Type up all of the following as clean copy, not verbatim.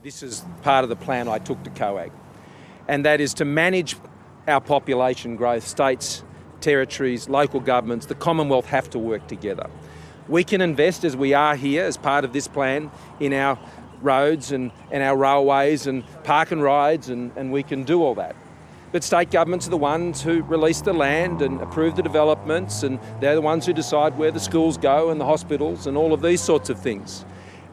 This is part of the plan I took to COAG, and that is to manage our population growth. States, territories, local governments, the Commonwealth have to work together. We can invest, as we are here as part of this plan, in our roads and our railways and park and rides, and we can do all that. But state governments are the ones who release the land and approve the developments, and they're the ones who decide where the schools go and the hospitals and all of these sorts of things.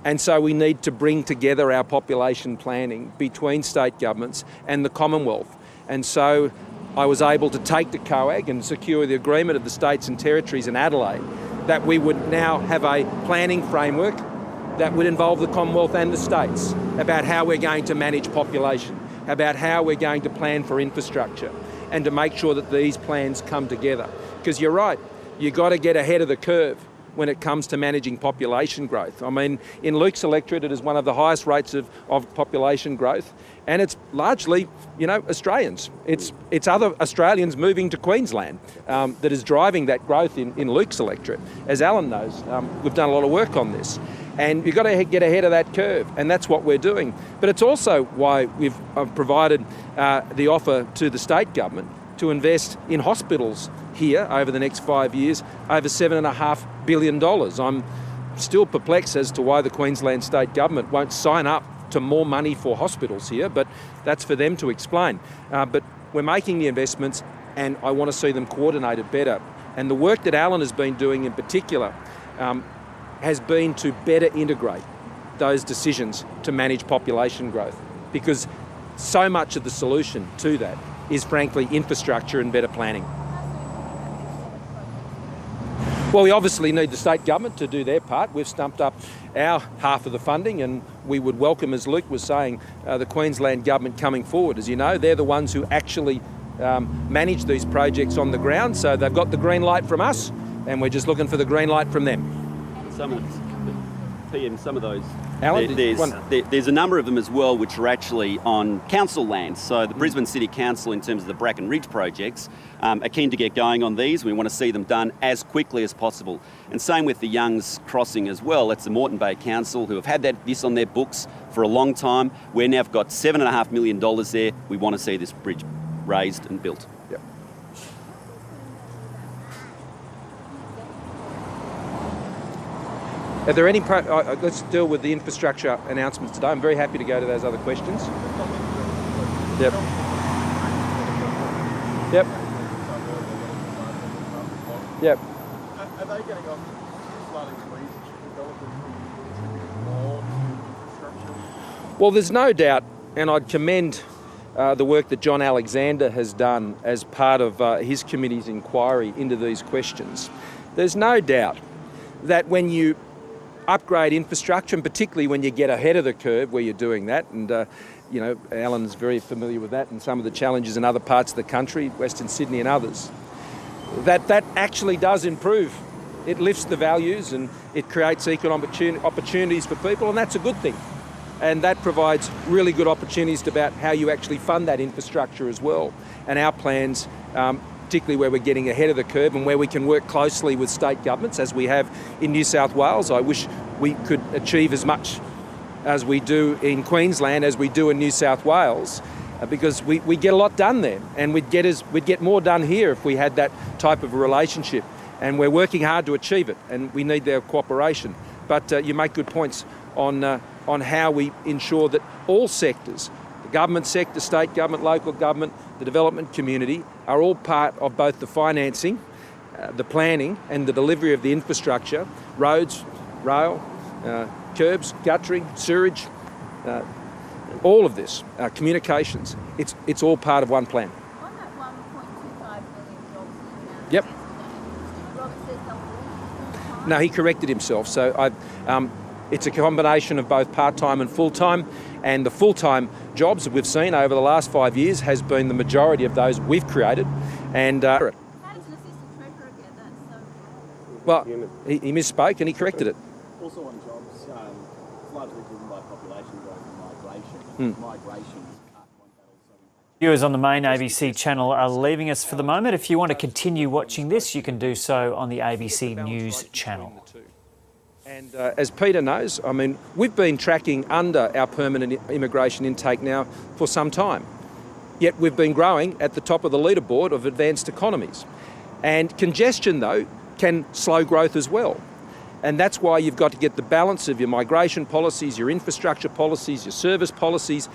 And so we need to bring together our population planning between state governments and the Commonwealth. And so I was able to take to COAG and secure the agreement of the states and territories in Adelaide that we would now have a planning framework that would involve the Commonwealth and the states about how we're going to manage population, about how we're going to plan for infrastructure, and to make sure that these plans come together. Because you're right, you've got to get ahead of the curve when it comes to managing population growth. I mean, in Luke's electorate, it is one of the highest rates of population growth, and it's largely, Australians. It's other Australians moving to Queensland that is driving that growth in Luke's electorate. As Alan knows, we've done a lot of work on this. And you've got to get ahead of that curve, and that's what we're doing. But it's also why we've provided the offer to the state government to invest in hospitals here over the next 5 years, over $7.5 billion. I'm still perplexed as to why the Queensland state government won't sign up to more money for hospitals here, but that's for them to explain. But we're making the investments, and I want to see them coordinated better. And the work that Alan has been doing in particular has been to better integrate those decisions to manage population growth, because so much of the solution to that is frankly infrastructure and better planning. Well, we obviously need the state government to do their part. We've stumped up our half of the funding, and we would welcome, as Luke was saying, the Queensland government coming forward. As you know, they're the ones who actually manage these projects on the ground, so they've got the green light from us, and we're just looking for the green light from them. Some of those, Alan, there's a number of them as well which are actually on council lands. So the Brisbane City Council, in terms of the Bracken Ridge projects, are keen to get going on these. We want to see them done as quickly as possible. And same with the Youngs Crossing as well. That's the Moreton Bay Council, who have had this on their books for a long time. We've now got $7.5 million there. We want to see this bridge raised and built. Yep. Are there any, let's deal with the infrastructure announcements today. I'm very happy to go to those other questions. Yep. Yep. Yep. Are they getting off slightly easy developing more infrastructure? Well, there's no doubt, and I'd commend the work that John Alexander has done as part of his committee's inquiry into these questions. There's no doubt that when you upgrade infrastructure, and particularly when you get ahead of the curve where you're doing that, and Alan's very familiar with that and some of the challenges in other parts of the country, Western Sydney and others, that actually does improve. It lifts the values and it creates economic opportunities for people, and that's a good thing. And that provides really good opportunities about how you actually fund that infrastructure as well. And our plans, particularly where we're getting ahead of the curve and where we can work closely with state governments, as we have in New South Wales. I wish we could achieve as much as we do in Queensland as we do in New South Wales, because we get a lot done there, and we'd get more done here if we had that type of a relationship. And we're working hard to achieve it, and we need their cooperation. But you make good points on how we ensure that all sectors, the government sector, state government, local government, the development community, are all part of both the financing, the planning and the delivery of the infrastructure, roads, rail, curbs, guttering, sewerage, all of this, communications. It's all part of one plan. On that 1.25 million jobs, yep. Robert says they'll No, he corrected himself. So it's a combination of both part-time and full-time, and the full-time jobs that we've seen over the last 5 years has been the majority of those we've created. And how does an assistant treasurer get that? Well, he misspoke and he corrected it. Also on jobs, largely driven by population growth and migration. Viewers on the main ABC channel are leaving us for the moment. If you want to continue watching this, you can do so on the ABC News channel. And as Peter knows, I mean, we've been tracking under our permanent immigration intake now for some time. Yet we've been growing at the top of the leaderboard of advanced economies. And congestion, though, can slow growth as well. And that's why you've got to get the balance of your migration policies, your infrastructure policies, your service policies.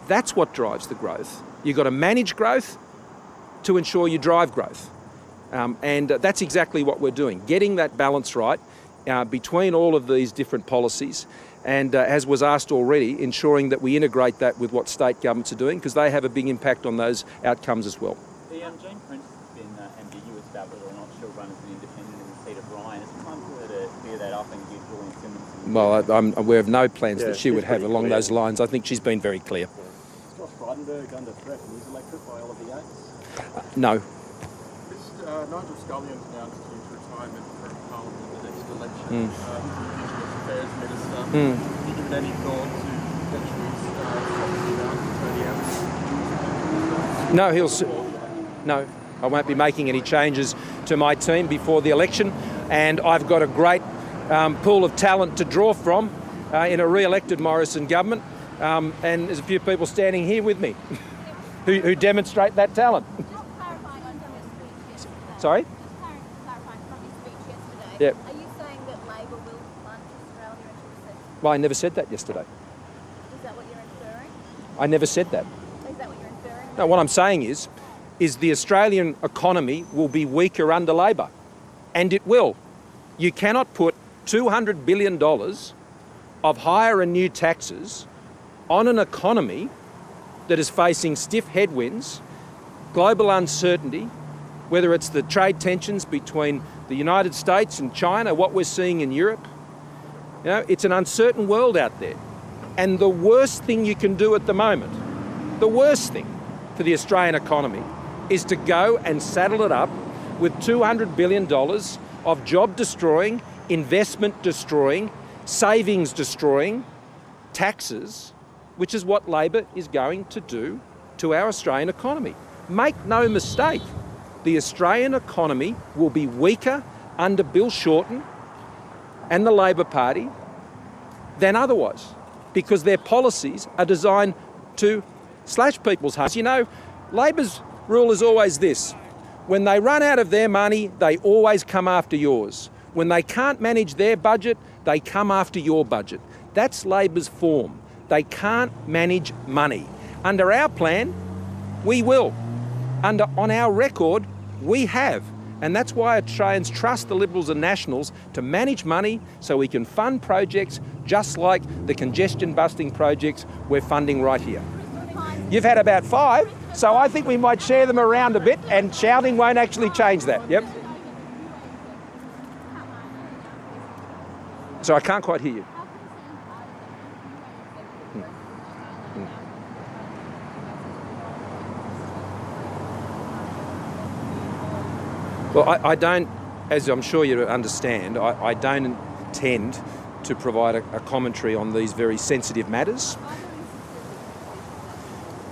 That's what drives the growth. You've got to manage growth to ensure you drive growth. And that's exactly what we're doing, getting that balance right between all of these different policies, and as was asked already, ensuring that we integrate that with what state governments are doing, because they have a big impact on those outcomes as well. The Jane Prince has been ambiguous about whether or not she'll run as an independent in the seat of Ryan. Is it time for her to clear that up and give Julian Simmons? Well, I'm aware of no plans that she would have along those lines. I think she's been very clear. Is Josh Frydenberg under threat from his electorate by Oliver Yates? No. Nigel Scullion's announced his retirement from Parliament in the next election. He's the Indigenous Affairs Minister. Have you given any thought to potentially swapping out Tony Abbott? No, I won't be making any changes to my team before the election, and I've got a great pool of talent to draw from in a re-elected Morrison government, and there's a few people standing here with me who demonstrate that talent. Sorry? Just clarifying from your speech yesterday. Yep. Are you saying that Labor will plunge Australia into recession? Well, I never said that yesterday. Is that what you're inferring? I never said that. Is that what you're inferring? No, what I'm saying is the Australian economy will be weaker under Labor, and it will. You cannot put $200 billion of higher and new taxes on an economy that is facing stiff headwinds, global uncertainty, whether it's the trade tensions between the United States and China, what we're seeing in Europe. You know, it's an uncertain world out there. And the worst thing you can do at the moment, the worst thing for the Australian economy, is to go and saddle it up with $200 billion of job-destroying, investment-destroying, savings-destroying taxes, which is what Labor is going to do to our Australian economy. Make no mistake, the Australian economy will be weaker under Bill Shorten and the Labor Party than otherwise, because their policies are designed to slash people's homes. You know, Labor's rule is always this: when they run out of their money, they always come after yours. When they can't manage their budget, they come after your budget. That's Labor's form. They can't manage money. Under our plan, we will. On our record, we have. And that's why Australians trust the Liberals and Nationals to manage money so we can fund projects just like the congestion-busting projects we're funding right here. You've had about 5, so I think we might share them around a bit, and shouting won't actually change that. Yep. So I can't quite hear you. Well, I don't, as I'm sure you understand, I don't intend to provide a commentary on these very sensitive matters.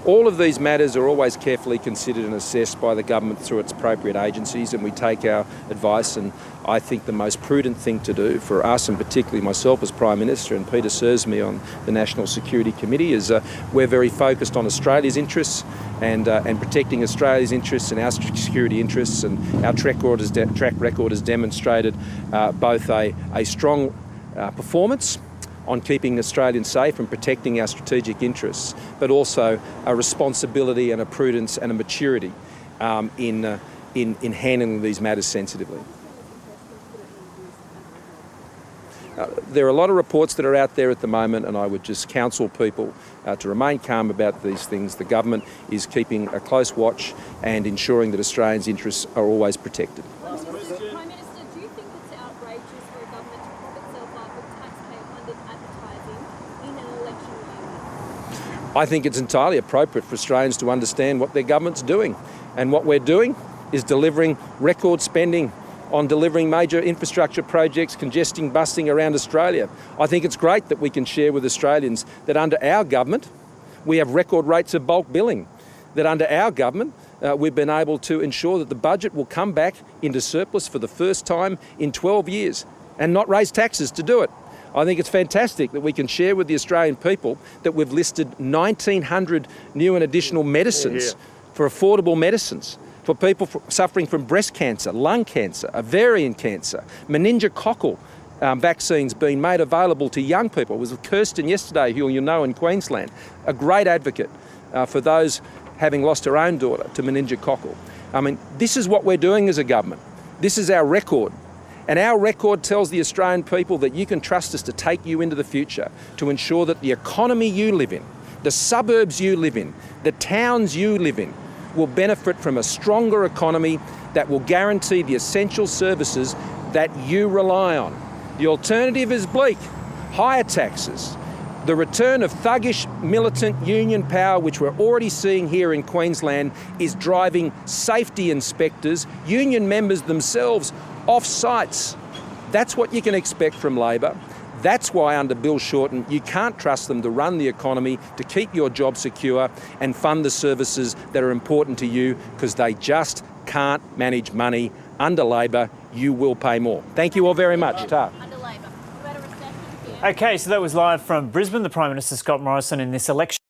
All of these matters are always carefully considered and assessed by the government through its appropriate agencies, and we take our advice. And I think the most prudent thing to do for us, and particularly myself as Prime Minister, and Peter serves me on the National Security Committee, is we're very focused on Australia's interests and protecting Australia's interests and our security interests. And our track record has demonstrated both a strong performance on keeping Australians safe and protecting our strategic interests, but also a responsibility and a prudence and a maturity in handling these matters sensitively. There are a lot of reports that are out there at the moment, and I would just counsel people to remain calm about these things. The government is keeping a close watch and ensuring that Australians' interests are always protected. Prime Minister, do you think it's outrageous for a government to prop itself up with taxpayer-funded advertising in an election year? I think it's entirely appropriate for Australians to understand what their government's doing. And what we're doing is delivering record spending on delivering major infrastructure projects, congesting, busting around Australia. I think it's great that we can share with Australians that under our government, we have record rates of bulk billing. That under our government, we've been able to ensure that the budget will come back into surplus for the first time in 12 years. and not raise taxes to do it. I think it's fantastic that we can share with the Australian people that we've listed 1,900 new and additional medicines for affordable medicines for people suffering from breast cancer, lung cancer, ovarian cancer, meningococcal vaccines being made available to young people. It was with Kirsten yesterday, who you'll know in Queensland, a great advocate for those having lost her own daughter to meningococcal. I mean, this is what we're doing as a government. This is our record. And our record tells the Australian people that you can trust us to take you into the future, to ensure that the economy you live in, the suburbs you live in, the towns you live in, will benefit from a stronger economy that will guarantee the essential services that you rely on. The alternative is bleak. Higher taxes, the return of thuggish militant union power, which we're already seeing here in Queensland, is driving safety inspectors, union members themselves, off sites. That's what you can expect from Labor. That's why under Bill Shorten, you can't trust them to run the economy, to keep your job secure and fund the services that are important to you, because they just can't manage money. Under Labor, you will pay more. Thank you all very much. Ta. Under Labor. What about a recession here? Okay, so that was live from Brisbane, the Prime Minister Scott Morrison in this election.